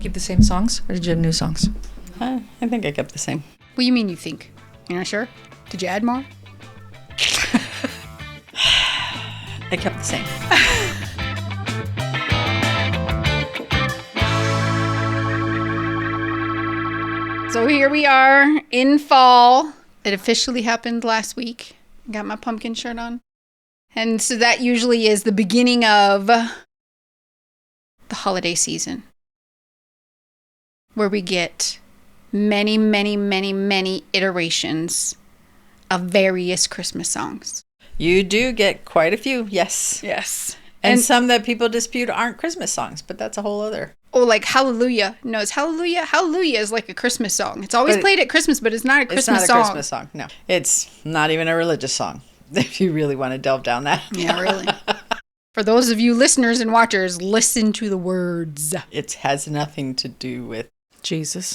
Keep the same songs, or did you have new songs? I think I kept the same. What do you mean you think? You're not sure? Did you add more? I kept the same. So here we are in fall. It officially happened last week. Got my pumpkin shirt on. And so that usually is the beginning of the holiday season, where we get many, many, many, many iterations of various Christmas songs. You do get quite a few, yes. Yes. And some that people dispute aren't Christmas songs, but that's a whole other. Oh, like Hallelujah. No, it's Hallelujah. Hallelujah is like a Christmas song. It's always played at Christmas, but it's not a Christmas song. It's not a Christmas song, no. It's not even a religious song, if you really want to delve down that. Yeah, really. For those of you listeners and watchers, listen to the words. It has nothing to do with Jesus.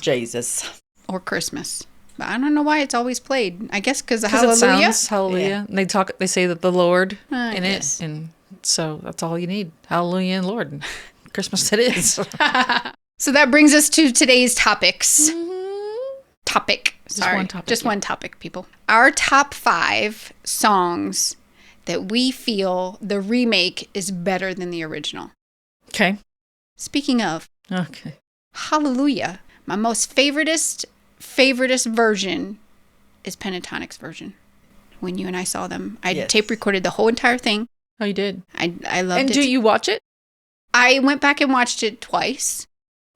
Or Christmas. But I don't know why it's always played. I guess because of 'Cause Hallelujah. it sounds Hallelujah. Yeah. And they say that the Lord I in guess. it. And so that's all you need. Hallelujah and Lord. Christmas it is. So that brings us to today's topics. Mm-hmm. Topic. Sorry. one topic, Just yeah. one topic, people. Our top 5 songs that we feel the remake is better than the original. Okay. Speaking of, Okay. Hallelujah, my most favoritist version is Pentatonic's version. When you and I saw them, I Yes. tape recorded the whole entire thing. Oh, you did. I loved And it. do you watch it? I went back and watched it twice.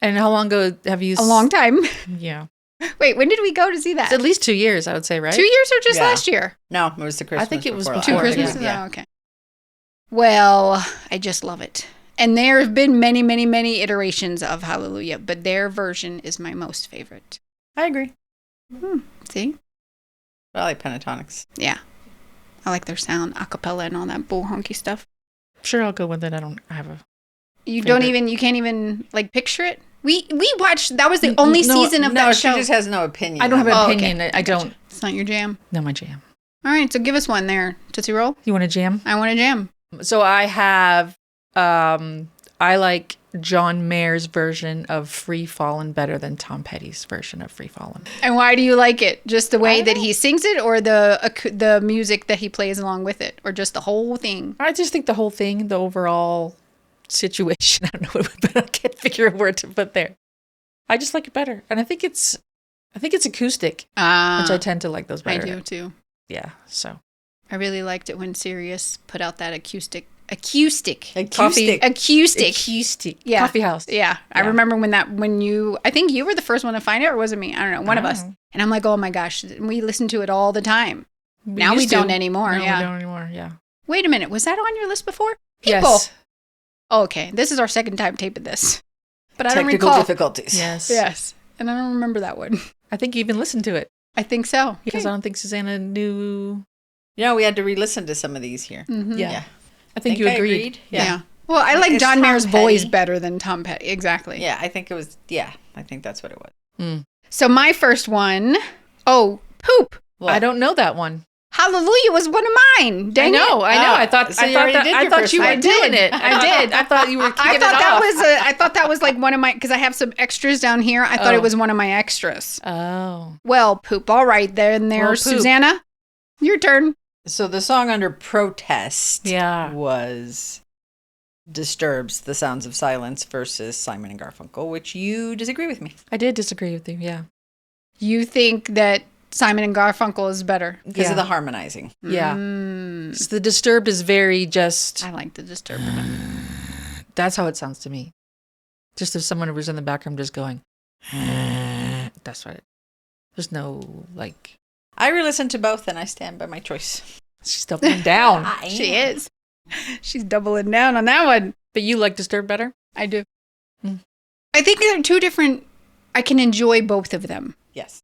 And how long ago have you? A long time. Yeah. Wait, when did we go to see that? It's at least 2 years, I would say, right? 2 years or just Yeah. last year? No, it was the Christmas. I think it was before before, Two last. Christmases? Yeah. Oh, okay. Well, I just love it. And there have been many, many, many iterations of Hallelujah, but their version is my most favorite. I agree. See? I like Pentatonics. Yeah. I like their sound, a cappella and all that bull honky stuff. Sure, I'll go with it. I have a. You Favorite. you can't even like picture it? We watched, that was the only season of that show. She just has no opinion. I don't have on an it. opinion. okay. I don't It's not your jam. know my jam. All right, so give us one there, Tootsie Roll. You want a jam? I want a jam. So I have. I like John Mayer's version of Free Fallin' better than Tom Petty's version of Free Fallin'. And why do you like it? Just the way that he sings it, or the music that he plays along with it, or just the whole thing? I just think the whole thing, the overall situation, I don't know, but I can't figure a word to put there. I just like it better, and I think it's acoustic, which I tend to like those I better. do too. Yeah, so I really liked it when Sirius put out that acoustic. acoustic, Yeah. coffee house. Yeah. I remember I think you were the first one to find it, or was it me? I don't know. One of us. And I'm like, oh my gosh, we listened to it all the time. Now we used to. don't anymore. No, Yeah. we don't anymore. Yeah. Wait a minute. Was that on your list before? People. Yes. Oh, okay. This is our second time taping this. But I don't Technical recall. difficulties. Yes. Yes. And I don't remember that one. I think you even listened to it I think so. because I don't think Susanna knew. You know, we had to re-listen to some of these here. Mhm. Yeah. Yeah. I think you I agreed. Yeah. Well, I like It's John Tom Mayer's voice Petty. better than Tom Petty. Exactly. Yeah, I think it was. Yeah, I think that's what it was. Mm. So my first one, Poop. Well, I don't know that one. Hallelujah was one of mine. Dang I know. it. I thought. so I you thought already that. did I your thought first you one. were I did. doing it. I did. I thought you were kicking I it thought that off. was I thought that was like one of my, because I have some extras down here. I thought Oh. it was one of my extras. Oh. Well, Poop. All right, there, Well, Poop. Susanna. Your turn. So the song under protest Yeah. was Disturbed's The Sounds of Silence versus Simon and Garfunkel, which you disagree with me. I did disagree with you. Yeah. You think that Simon and Garfunkel is better? Because Yeah. of the harmonizing. Yeah. Mm, 'Cause the Disturbed is very just. I like the Disturbed one. That's how it sounds to me. Just if someone was in the background just going. That's right. There's no like. I re-listened to both and I stand by my choice. She's doubling down. She is. She's doubling down on that one. But you like Disturbed better? I do. Mm. I think they're two different. I can enjoy both of them Yes.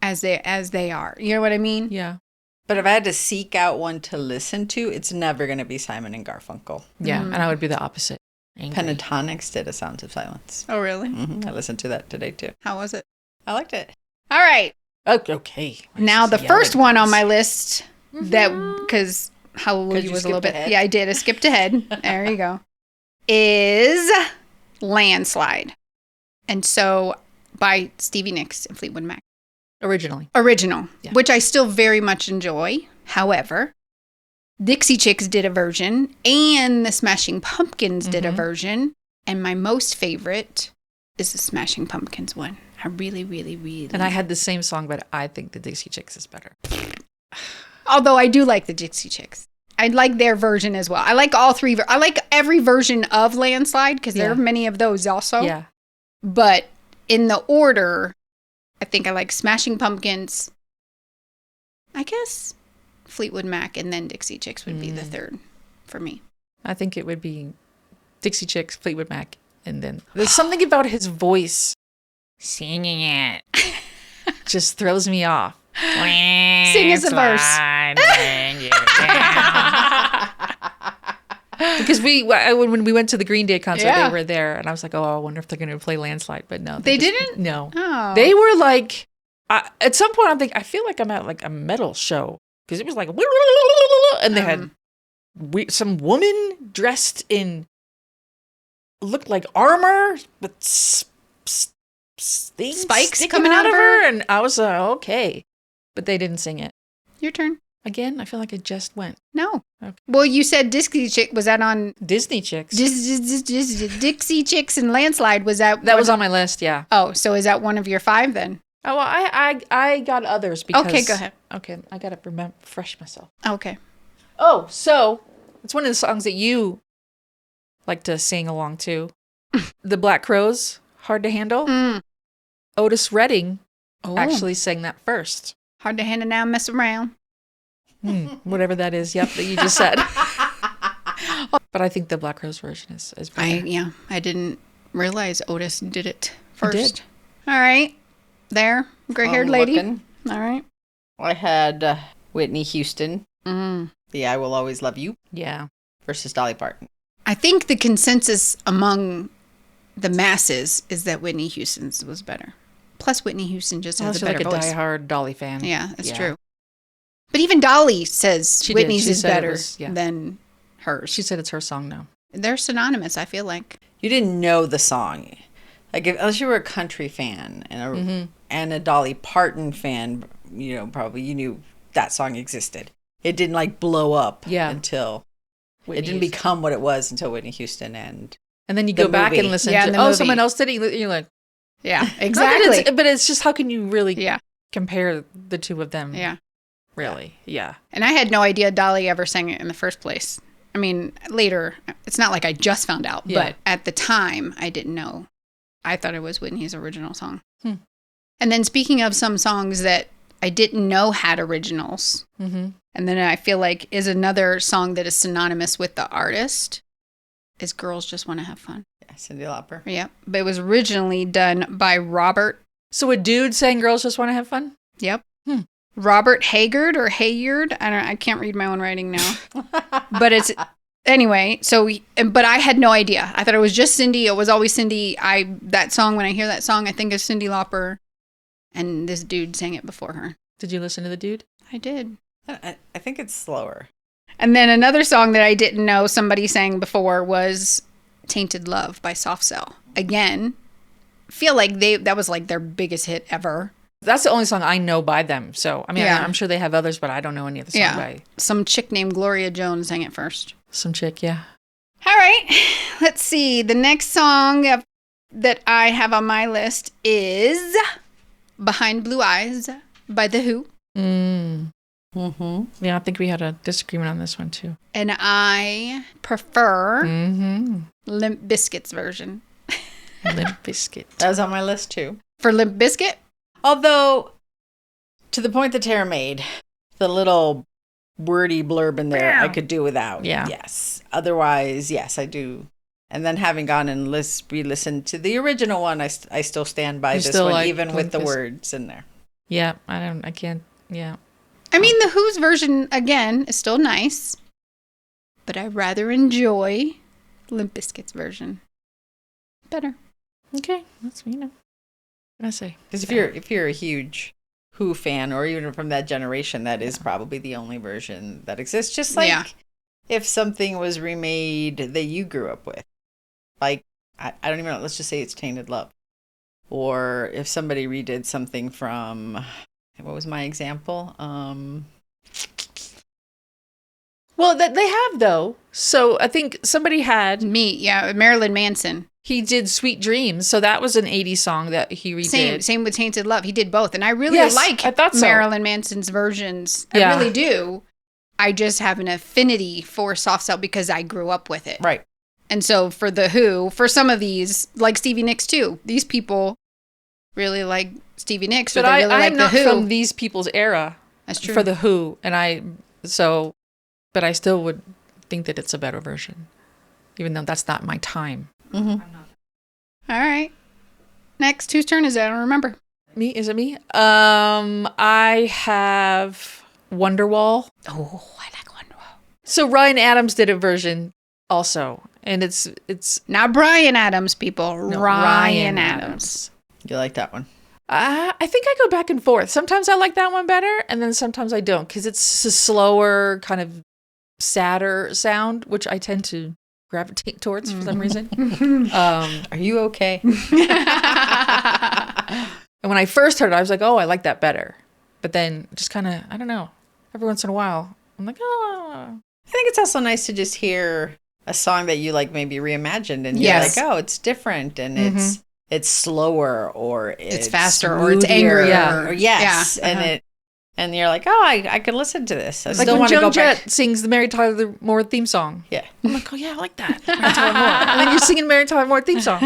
as they are. You know what I mean? Yeah. But if I had to seek out one to listen to, it's never going to be Simon and Garfunkel. Yeah. And I would be the opposite. Angry. Pentatonics did A Sounds of Silence. Oh, really? I listened to that today too. How was it? I liked it. All right. Okay. Now the Yelling first one on at my us. list that because Hallelujah you was a little skipped bit. ahead. Yeah, I did. I skipped ahead. There you go. Is Landslide. And so by Stevie Nicks and Fleetwood Mac. Original, Yeah. Which I still very much enjoy. However, Dixie Chicks did a version and the Smashing Pumpkins did a version. And my most favorite is the Smashing Pumpkins one. I really, really, really. And I had the same song, but I think the Dixie Chicks is better. Although I do like the Dixie Chicks. I like their version as well. I like all three. I like every version of Landslide because there are many of those also. Yeah. But in the order, I think I like Smashing Pumpkins. I guess Fleetwood Mac and then Dixie Chicks would be the third for me. I think it would be Dixie Chicks, Fleetwood Mac, and then there's something about his voice singing it just throws me off. Sing us a verse. Because when we went to the Green Day concert, they were there, and I was like, oh, I wonder if they're going to play Landslide. But no, they didn't. No, oh. They were like, at some point, I feel like I'm at like a metal show because it was like, and they had some woman dressed in looked like armor, but spikes coming out of her, and I was okay, but they didn't sing it. Your turn. Again, I feel like it just went. No. Okay. Well, you said Dixie Chick. Was that on Disney Chicks? Dixie Chicks and Landslide? Was that? That was on my list. Yeah. Oh, so is that one of your 5 then? Oh, well, I got others because. Okay, go ahead. Okay, I gotta refresh myself. Okay. Oh, so it's one of the songs that you like to sing along to. The Black Crowes, Hard to Handle. Otis Redding actually sang that first. Hard to handle now, mess around. Whatever that is, that you just said. But I think the Black Crowes version is better. I didn't realize Otis did it first. He did. All right. There. Gray-haired lady. Looking. All right. I had Whitney Houston. The I Will Always Love You. Yeah. Versus Dolly Parton. I think the consensus among the masses is that Whitney Houston's was better. Plus, Whitney Houston just has a better like a voice. diehard Dolly fan. Yeah, that's true. But even Dolly says Whitney's is better than hers. She said it's her song now. They're synonymous, I feel like. You didn't know the song. Like, unless you were a country fan and a Dolly Parton fan, probably you knew that song existed. It didn't, like, blow up until... It didn't become what it was until Whitney Houston and then you go back and listen to, someone else did it. You're like... Yeah, exactly. But it's just, how can you really compare the two of them? Yeah. Really, yeah. And I had no idea Dolly ever sang it in the first place. I mean, later, it's not like I just found out, but at the time, I didn't know. I thought it was Whitney's original song. And then speaking of some songs that I didn't know had originals, and then I feel like is another song that is synonymous with the artist, is Girls Just Want to Have Fun. Yeah, Cyndi Lauper. Yeah, but it was originally done by Robert. So a dude saying Girls Just Want to Have Fun? Yep. Robert Haggard or Hayyard. I can't read my own writing now. But it's anyway, but I had no idea. I thought it was just Cyndi. It was always Cyndi. That song, when I hear that song, I think of Cyndi Lauper, and this dude sang it before her. Did you listen to the dude? I did. I think it's slower. And then another song that I didn't know somebody sang before was Tainted Love by Soft Cell. Again, feel like that was like their biggest hit ever. That's the only song I know by them. So, I mean, I'm sure they have others, but I don't know any of the song by... Some chick named Gloria Jones sang it first. Some chick, yeah. All right. Let's see. The next song that I have on my list is Behind Blue Eyes by The Who. Yeah, I think we had a disagreement on this one, too. And I prefer Limp Bizkit's version. Limp Bizkit. That was on my list, too. For Limp Bizkit? Although, to the point that Tara made, the little wordy blurb in there, I could do without. Yeah. Yes. Otherwise, yes, I do. And then having gone and re-listened to the original one, I still stand by this one, like, even with the words in there. Yeah, I can't, yeah. I mean, the Who's version, again, is still nice, but I rather enjoy Limp Bizkit's version better. Okay, that's, what I say. Because if you're a huge Who fan, or even from that generation, that is probably the only version that exists. Just like if something was remade that you grew up with. Like, I don't even know, let's just say it's Tainted Love. Or if somebody redid something from, what was my example? Well, that they have though. So I think somebody had Marilyn Manson. He did Sweet Dreams, so that was an 80s song that he redid. Same with Tainted Love. He did both, and I really like I thought so. Marilyn Manson's versions. I really do. I just have an affinity for soft cell because I grew up with it. Right. And so for The Who, for some of these, like Stevie Nicks too, these people really like Stevie Nicks, but or they really like I'm not The Who. from these people's era. That's true. For The Who, but I still would think that it's a better version, even though that's not my time. Mm-hmm. All right. Next, whose turn is it? I don't remember. Me? Is it me? I have Wonderwall. Oh, I like Wonderwall. So Ryan Adams did a version also, and it's not Bryan Adams, people. No, Ryan Adams. You like that one? I think I go back and forth. Sometimes I like that one better, and then sometimes I don't, because it's a slower, kind of sadder sound, which I tend to gravitate towards for some reason. Are you okay? And when I first heard it, I was like, oh, I like that better. But then just kind of, I don't know, every once in a while, I'm like, oh. I think it's also nice to just hear a song that you like maybe reimagined, and you're like, oh, it's different, and it's slower, or it's faster, or it's angrier. Or yes. Yeah. And you're like, oh, I could listen to this. I like when Joan Jett sings the Mary Tyler Moore theme song. Yeah. I'm like, oh yeah, I like that. Mary Tyler Moore. And then you're singing Mary Tyler Moore theme song.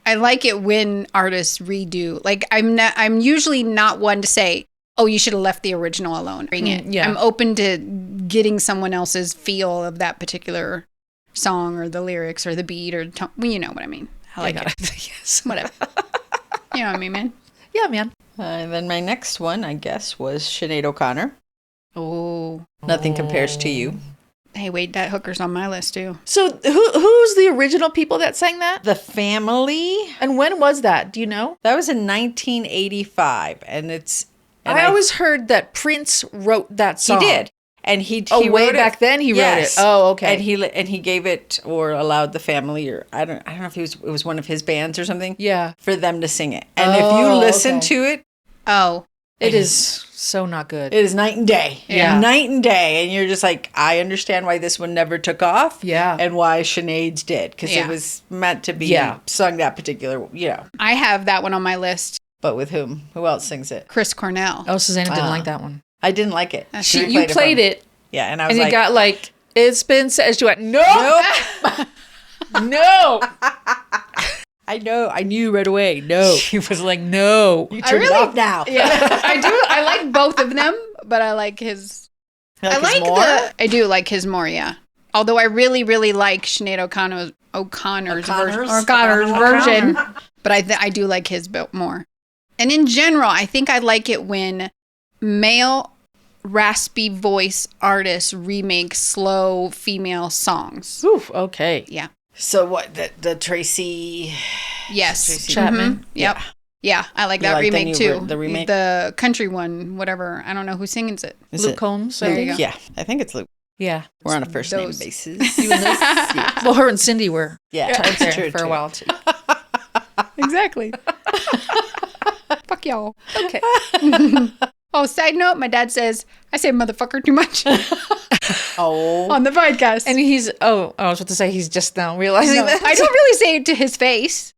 I like it when artists redo. Like I'm usually not one to say, oh, you should have left the original alone. Bring it. Yeah. I'm open to getting someone else's feel of that particular song, or the lyrics, or the beat, or you know what I mean. I like it. Yes. Whatever. You know what I mean, man? Yeah, man. And then my next one, I guess, was Sinead O'Connor. Oh. Nothing Compares to You. Hey, wait, that hooker's on my list too. So who's the original people that sang that? The Family. And when was that? Do you know? That was in 1985, and I always heard that Prince wrote that song. He did. And he way wrote back then he wrote it. Oh, okay. And he gave it, or allowed the Family, or I don't know if it was one of his bands or something. Yeah. For them to sing it. And if you listen to it, it is so not good. It is night and day. Yeah. Night and day. And you're just like, I understand why this one never took off. Yeah. And why Sinead's did. Because it was meant to be sung that particular, I have that one on my list. But with whom? Who else sings it? Chris Cornell. Oh, Susanna didn't like that one. I didn't like it. You played it. Yeah, and I was like... And you got like, it's been said. She went, nope. No. I know. I knew right away. No. She was like, no. You turn it off now. Yeah, I do. I like both of them, but I like his... I do like his more, yeah. Although I really, really like Sinead O'Connor's version. But I do like his bit more. And in general, I think I like it when male raspy voice artists remake slow female songs. Oof, okay. Yeah. So what, the Tracy... Yes. Tracy Chapman. Mm-hmm. Yep. Yeah, I like that remake too. The remake? The country one, whatever. I don't know who sings it. Luke Combs. There you go. Yeah, I think it's Luke. Yeah. We're on a first name basis. Yeah. Well, her and Cindy were true, for a while too. Exactly. Fuck y'all. Okay. Oh, side note, my dad says I say motherfucker too much. On the podcast. And I was about to say he's just now realizing that. I don't really say it to his face.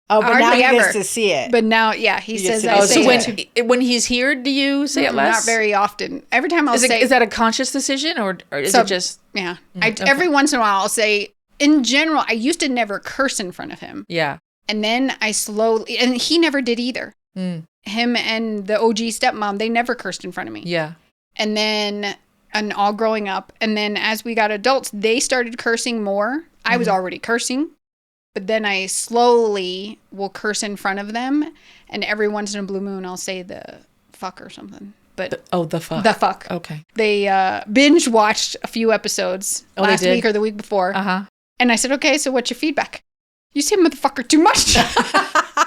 Oh, but now he gets to see it. But now, he says I say it. So when he's here, do you say it less? Not very often. Every time I'll say... Is that a conscious decision, or is it just... Yeah. Every once in a while, I'll say... In general, I used to never curse in front of him. Yeah. And then I slowly... And he never did either. Him and the OG stepmom, they never cursed in front of me. Yeah. And then... And all growing up. And then as we got adults, they started cursing more. I was already cursing. But then I slowly will curse in front of them. And every once in a blue moon, I'll say the fuck or something. But the fuck. The fuck. Okay. They binge watched a few episodes last week or the week before. Uh-huh. And I said, okay, so what's your feedback? You say motherfucker too much. I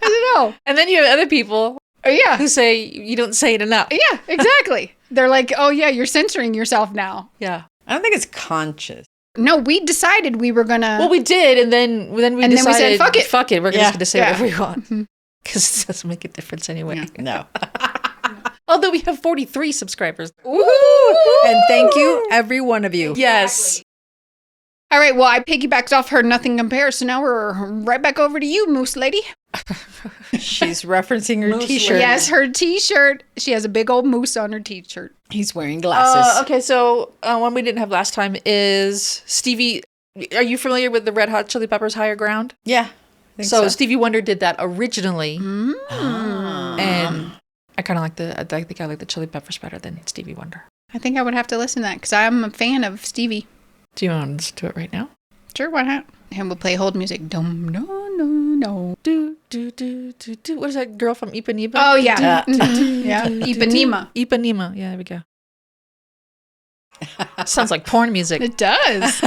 don't know. And then you have other people who say you don't say it enough. Yeah, exactly. They're like, oh, yeah, you're censoring yourself now. Yeah. I don't think it's conscious. No, we decided we were gonna. Well, we did, and then we decided, then we said, "Fuck it, fuck it." We're just gonna say whatever we want Mm-hmm. because it doesn't make a difference anyway. No. Although we have 43 subscribers. And thank you, every one of you. Yes. All right. Well, I piggybacked off her Nothing Compares, so now we're right back over to you, Moose Lady. She's referencing her Moose T-shirt. lady. Yes, her T-shirt. She has a big old moose on her T-shirt. He's wearing glasses. Okay, so one we didn't have last time is Stevie. Are you familiar with the Red Hot Chili Peppers' Higher Ground? Yeah. I think So Stevie Wonder did that originally, Mm. and I kind of like I think I like the Chili Peppers better than Stevie Wonder. I think I would have to listen to that because I'm a fan of Stevie. Do you want to listen to it right now? Sure, why not? And we'll play hold music. Dum, no, no, no. Do do do do do. What is that girl from Ipanema? Oh, yeah. Yeah. Ipanema. Ipanema. Yeah, there we go. Sounds like porn music. It does.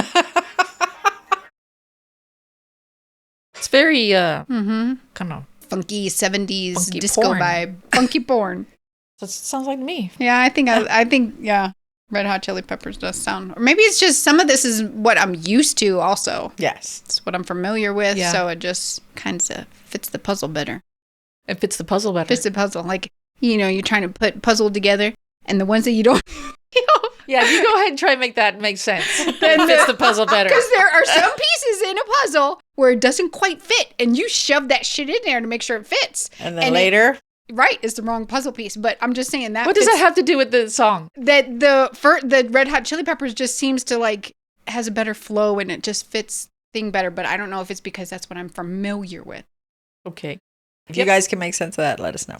It's very Mm-hmm. kind of. Funky 70s Funky disco porn. vibe. Funky porn. That sounds like me. Yeah, I think, yeah, Red Hot Chili Peppers does sound. Or maybe it's just some of this is what I'm used to also. Yes. It's what I'm familiar with, Yeah. so it just kind of fits the puzzle better. It fits the puzzle better. Fits the puzzle. Like, you're trying to put puzzle together, and the ones that you don't, Yeah, you go ahead and try and make that make sense. It fits the puzzle better. because there are some pieces in a puzzle where it doesn't quite fit, and you shove that shit in there to make sure it fits. And then later. Right, it's the wrong puzzle piece. But I'm just saying that. What does that have to do with the song? That the Red Hot Chili Peppers just seems to has a better flow and it just fits thing better. But I don't know if it's because that's what I'm familiar with. Okay. If you guys can make sense of that, let us know.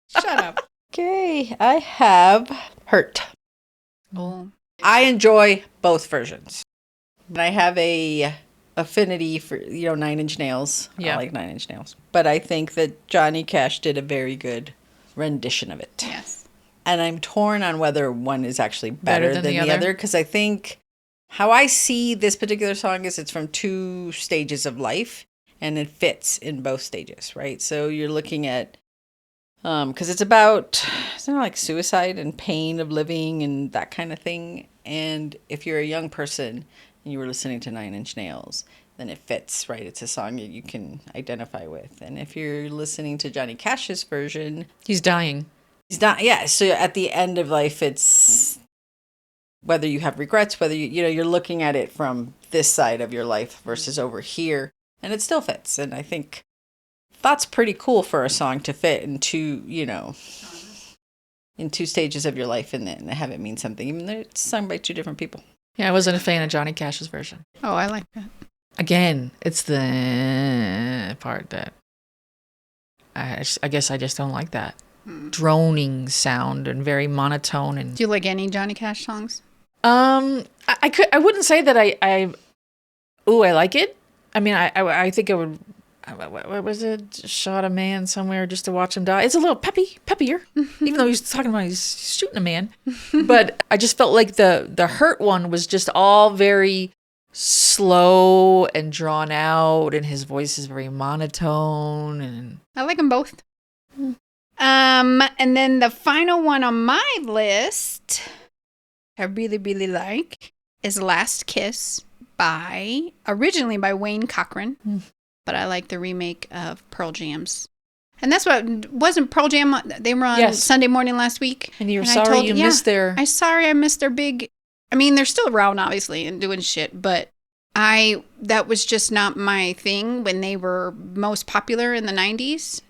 Shut up. Okay, I have Hurt. Oh. I enjoy both versions. But I have a affinity for, 9 Inch Nails. Yeah. I like 9 Inch Nails. But I think that Johnny Cash did a very good rendition of it. Yes. And I'm torn on whether one is actually better than the other. Because I think how I see this particular song is it's from 2 stages of life. And it fits in both stages, right? So you're looking at, because it's about, isn't it like suicide and pain of living and that kind of thing? And if you're a young person and you were listening to 9 Inch Nails, then it fits, right? It's a song that you can identify with. And if you're listening to Johnny Cash's version, He's dying. he's not, yeah. So at the end of life, it's whether you have regrets, whether you're looking at it from this side of your life versus over here. And it still fits. And I think that's pretty cool for a song to fit in 2 stages of your life and then have it mean something, even though it's sung by 2 different people. Yeah, I wasn't a fan of Johnny Cash's version. Oh, I like that. Again, it's the part that I guess I just don't like that droning sound and very monotone. And Do you like any Johnny Cash songs? I wouldn't say that I like it. I mean, I think I would. What was it? Shot a man somewhere just to watch him die. It's a little peppier, even though he's talking about he's shooting a man. But I just felt like the Hurt one was just all very slow and drawn out, and his voice is very monotone. And I like them both. And then the final one on my list I really, really like is Last Kiss originally by Wayne Cochran. But I like the remake of Pearl Jam's. And that's wasn't Pearl Jam, they were on Sunday Morning last week. And you're sorry you missed their... I'm sorry I missed their big... I mean, they're still around, obviously, and doing shit, but that was just not my thing when they were most popular in the 90s.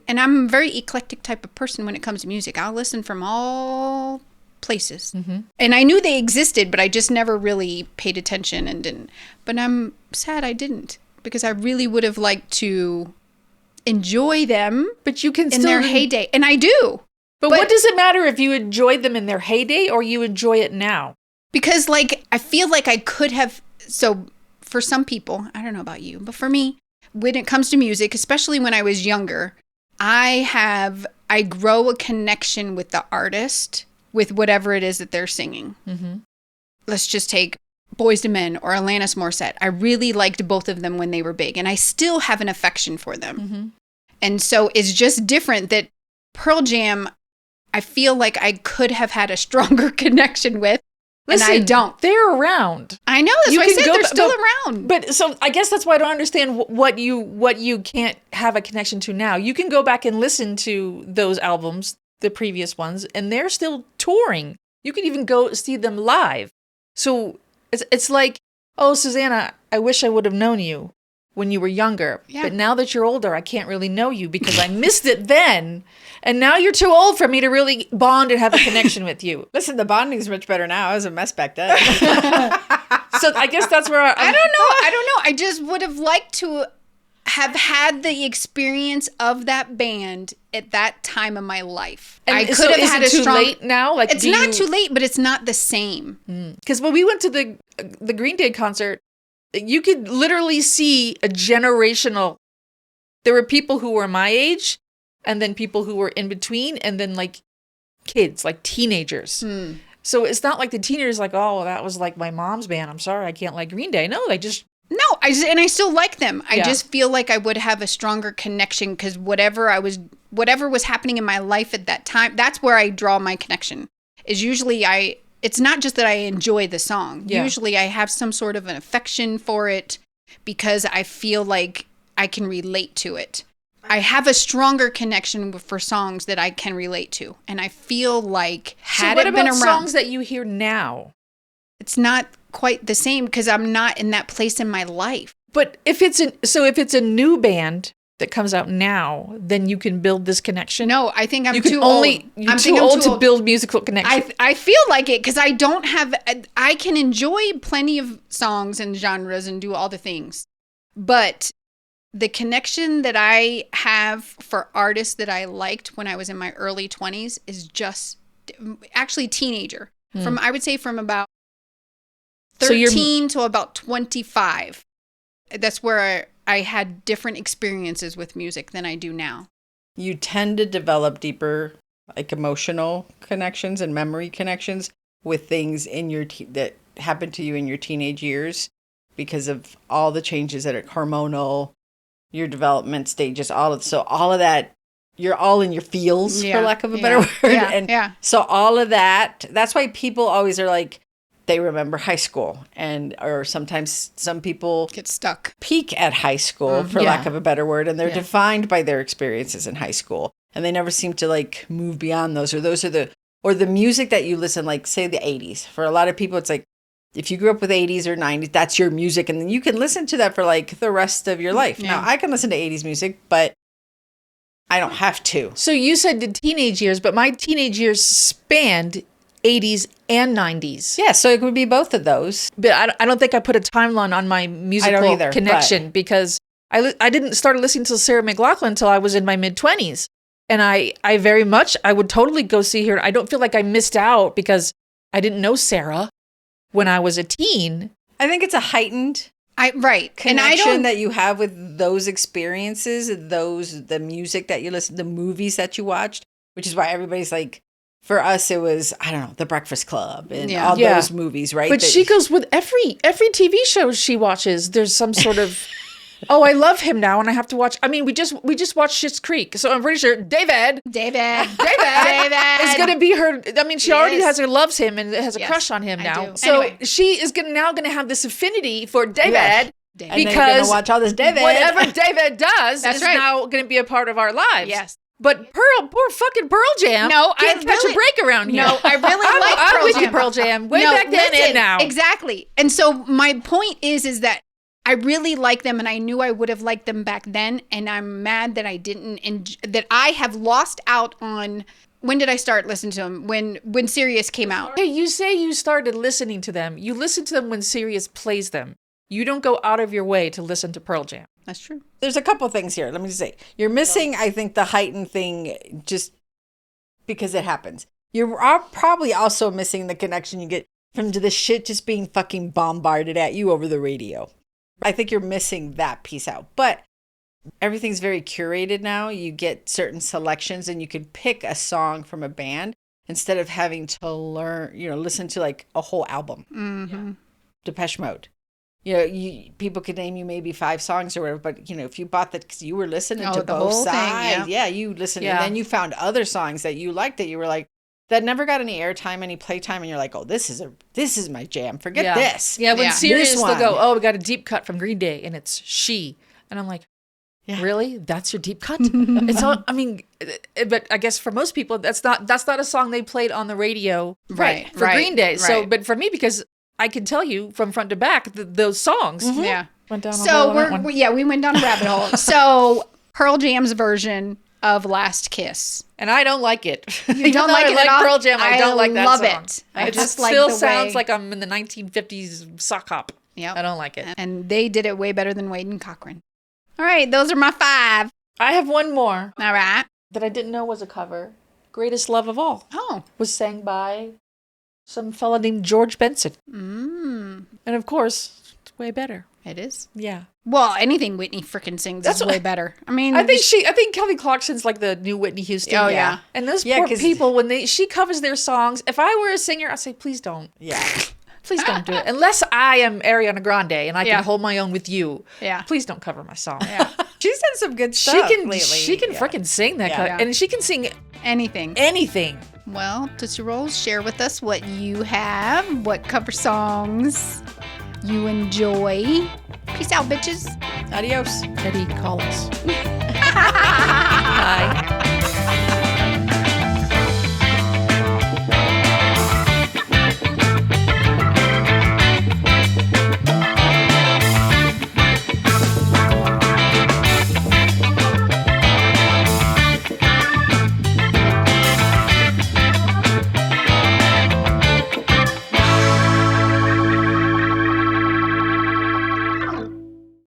And I'm a very eclectic type of person when it comes to music. I'll listen from all places. Mm-hmm. And I knew they existed, but I just never really paid attention and didn't. But I'm sad I didn't. Because I really would have liked to enjoy them, but you can in their heyday, and I do. But what does it matter if you enjoyed them in their heyday or you enjoy it now? Because, I feel like I could have. So, for some people, I don't know about you, but for me, when it comes to music, especially when I was younger, I grow a connection with the artist with whatever it is that they're singing. Mm-hmm. Let's just take Boyz II Men or Alanis Morissette. I really liked both of them when they were big, and I still have an affection for them. Mm-hmm. And so it's just different that Pearl Jam, I feel like I could have had a stronger connection with Listen, and I don't. They're around. I know. That's why I said they're still around. But so I guess that's why I don't understand what you can't have a connection to now. You can go back and listen to those albums, the previous ones, and they're still touring. You can even go see them live. So it's like, oh, Susanna, I wish I would have known you when you were younger. Yeah. But now that you're older, I can't really know you because I missed it then. And now you're too old for me to really bond and have a connection with you. Listen, the bonding's much better now. I was a mess back then. So I guess that's where I don't know. I just would have liked to have had the experience of that band at that time of my life. And I could have had a strong... Is it too late now? Like, it's not too late, but it's not the same. Because when we went to the Green Day concert, you could literally see a generational... There were people who were my age, and then people who were in between, and then like kids, like teenagers. So it's not like the teenagers like, oh, that was like my mom's band. I'm sorry, I can't like Green Day. No, they just... No, I still like them. I just feel like I would have a stronger connection because whatever was happening in my life at that time, that's where I draw my connection. Is usually it's not just that I enjoy the song. Yeah. Usually I have some sort of an affection for it because I feel like I can relate to it. I have a stronger connection for songs that I can relate to. And I feel like had it been around... songs that you hear now? It's not quite the same because I'm not in that place in my life. But if it's a new band that comes out now, then you can build this connection? No, I think I'm too old. You're too old to build musical connection. I feel like it because I can enjoy plenty of songs and genres and do all the things. But the connection that I have for artists that I liked when I was in my early 20s is just actually teenager. I would say from about 13 to about 25. That's where I had different experiences with music than I do now. You tend to develop deeper, like emotional connections and memory connections with things in your that happened to you in your teenage years because of all the changes that are hormonal, your development stages, all of that. You're all in your feels, for lack of a better word. So all of that. That's why people always are like, they remember high school or sometimes some people get stuck, peak at high school for lack of a better word. And they're defined by their experiences in high school. And they never seem to like move beyond those are the music that you listen, like say the 80s. For a lot of people, it's like, if you grew up with 80s or 90s, that's your music. And then you can listen to that for like the rest of your life. Yeah. Now I can listen to 80s music, but I don't have to. So you said the teenage years, but my teenage years spanned 80s and 90s. Yeah, so it would be both of those. But I don't think I put a timeline on my musical connection because I didn't start listening to Sarah McLachlan until I was in my mid-20s. And I would totally go see her. I don't feel like I missed out because I didn't know Sarah when I was a teen. I think it's a heightened connection that you have with those experiences, the music that you listen, the movies that you watched, which is why everybody's like, for us, it was, I don't know, The Breakfast Club and all those movies, right? But she goes with every TV show she watches. There's some sort of, oh, I love him now, and I have to watch. I mean, we just watched Schitt's Creek, so I'm pretty sure David is going to be her. I mean, she already loves him and has a crush on him now. So anyway. She is now going to have this affinity for David. Yes. Because you're gonna watch all this David. Whatever David does is now going to be a part of our lives. Yes. But poor fucking Pearl Jam. No, can't catch a break around here. No, I really like Pearl Jam. I'm with you, Pearl Jam. Way back then and now. Exactly. And so my point is that I really like them, and I knew I would have liked them back then, and I'm mad that I didn't, that I have lost out on. When did I start listening to them? When Sirius came out. Hey, you say you started listening to them. You listen to them when Sirius plays them. You don't go out of your way to listen to Pearl Jam. That's true. There's a couple things here. Let me just say. You're missing, I think, the heightened thing just because it happens. You're probably also missing the connection you get from the shit just being fucking bombarded at you over the radio. I think you're missing that piece out. But everything's very curated now. You get certain selections and you can pick a song from a band instead of having to listen to like a whole album. Mm-hmm. Depeche Mode. People could name you maybe 5 songs or whatever, but if you bought that because you were listening to both sides, you listened, and then you found other songs that you liked that you were like, that never got any airtime, any playtime, and you're like, oh, this is my jam. Forget this. Yeah, when Yeah. Sirius This they'll one. go, oh, we got a deep cut from Green Day, and it's She. And I'm like, really? That's your deep cut? It's all, I mean, but I guess for most people, that's not a song they played on the radio Right, for right, Green Day. So, right. but for me, because I can tell you from front to back, those songs. Yeah. Went down a So hole on that one. we went down a rabbit hole. So Pearl Jam's version of Last Kiss. And I don't like it. You don't like it I at all? Pearl Jam. I don't like that love song. it. I It just like still the sounds way- like I'm in the 1950s sock hop. Yep. I don't like it. And they did it way better than Wade and Cochran. All right, those are my 5. I have one more All right. that I didn't know was a cover. Greatest Love of All Oh. was sang by some fella named George Benson. Mm, And of course, it's way better. it is. Yeah. Well, anything Whitney frickin' sings That's is what- way better. I mean, I think Kelly Clarkson's like the new Whitney Houston. Oh, yeah. And those Yeah, poor 'cause- people, when she covers their songs, if I were a singer, I'd say, please don't. Yeah. Please don't do it. Unless I am Ariana Grande and I Yeah. can hold my own with you. Yeah. Please don't cover my song. Yeah. She's done some good She stuff can lately. freaking sing that Yeah. cut. Yeah. And she can sing anything. anything. Well, Tootsie Rolls, share with us what you have, what cover songs you enjoy. Peace out, bitches. Adios. Eddie, call us. Bye.